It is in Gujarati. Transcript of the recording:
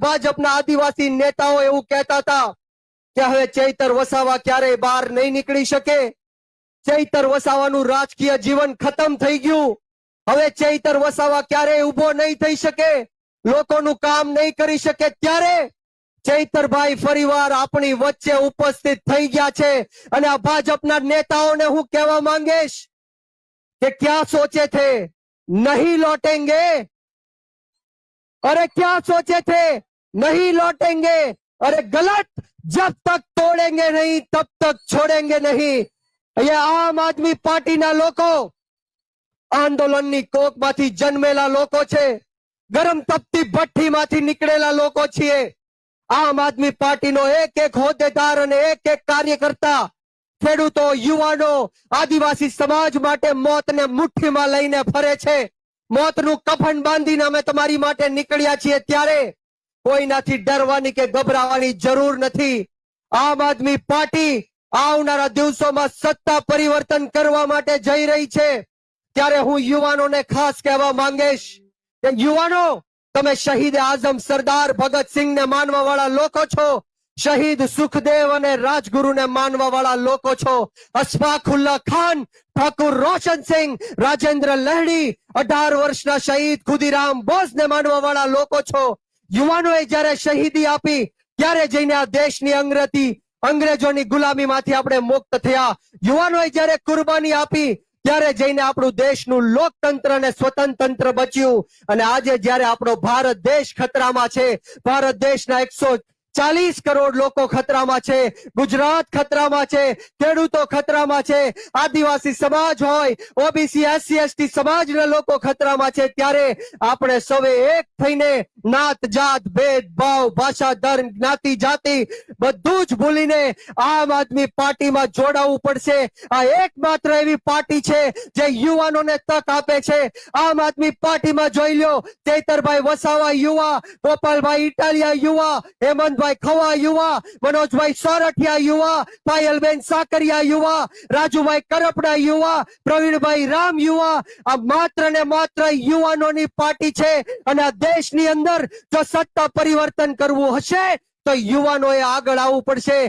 ભાજપના આદિવાસી નેતાઓ એવું કહેતા હતા કે હવે ચૈતર વસાવા ક્યારેય બહાર નહીં નીકળી શકે, ચૈતર વસાવાનું રાજકીય જીવન ખતમ થઈ ગયું, હવે ચૈતર વસાવા ક્યારેય ઉભો નહીં થઈ શકે, લોકોનું કામ નહીં કરી શકે, ત્યારે ચૈતરભાઈ ફરીવાર આપણી વચ્ચે ઉપસ્થિત થઈ ગયા છે। અને આ ભાજપના નેતાઓને હું કહેવા માંગીશ કે ક્યાં સોચે થે નહીં લौटेंगे, अरे क्या सोचे थे नहीं लौटेंगे, अरे गलत जब तक तोड़ेंगे नहीं तब तक छोड़ेंगे नहीं। ये आम आदमी पार्टीना लोको आंदोलननी कोकमांथी जन्मेला लोको छे, गरम तपती भट्टीमांथी निकळेला लोको छीए। आम आदमी पार्टीनो एक एक होद्देदार अने एक एक कार्यकर्ता खेडूतो, युवानो, आदिवासी समाज माटे मोतने मुठ्ठीमां लईने फरे छे। મોતનું કફન બાંધીને અમે તમારી માટે નીકળ્યા છીએ, ત્યારે કોઈનાથી ડરવાની કે ગભરાવાની જરૂર નથી। આમ આદમી પાર્ટી આવનારા દિવસોમાં સત્તા પરિવર્તન કરવા માટે જઈ રહી છે, ત્યારે હું યુવાનોને ખાસ કહેવા માંગીશ કે યુવાનો, તમે શહીદ આઝમ સરદાર ભગતસિંહને માનવા વાળા લોકો છો, શહીદ સુખદેવ અને રાજગુરુને માનવા વાળા લોકો છો, અશફાકુલ્લા ખાન, ઠાકુર રોશન સિંહ, રાજેન્દ્ર લહેડી, 18 વર્ષના શહીદ ખુદીરામ બોઝને માનવા વાળા લોકો છો। યુવાનોએ જ્યારે શહીદી આપી ત્યારે જઈને આ દેશની અંગ્રેજોની ગુલામીમાંથી આપણે મુક્ત થયા। યુવાનોએ જ્યારે કુરબાની આપી ત્યારે જઈને આપણું દેશનું લોકતંત્ર અને સ્વતંત્ર બચ્યું। અને આજે જ્યારે આપણો ભારત દેશ ખતરામાં છે, ભારત દેશના 140 કરોડ લોકો ખતરામાં છે, ગુજરાત ખતરામાં છે, ખેડૂતો ખતરામાં છે, આદિવાસી સમાજ હોય, ઓબીસી એસસી એસટી સમાજના લોકો ખતરામાં છે, ત્યારે આપણે સૌએ એક થઈને નાત જાત ભેદભાવ ભાષા ધર્મ જ્ઞાતિ જાતિ બધું જ ભૂલીને આમ આદમી પાર્ટીમાં જોડાવવું પડશે। આ એકમાત્ર એવી પાર્ટી છે જે યુવાનોને તક આપે છે। આમ આદમી પાર્ટીમાં જોઈ લ્યો, ચૈતરભાઈ વસાવા યુવા, ગોપાલભાઈ ઇટાલિયા યુવા, હેમંતભાઈ ખવા યુવા, મનોજભાઈ સોરઠિયા યુવા, પાયલબેન સાકરિયા યુવા, રાજુભાઈ કરપડા યુવા, પ્રવીણભાઈ રામ યુવા। આ માત્ર ને માત્ર યુવાનોની પાર્ટી છે। અને આ દેશની અંદર જો સત્તા પરિવર્તન કરવું હશે તો યુવાનોએ આગળ આવવું પડશે।